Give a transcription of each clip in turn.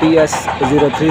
TS03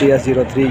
TS03،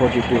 42،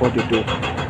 42۔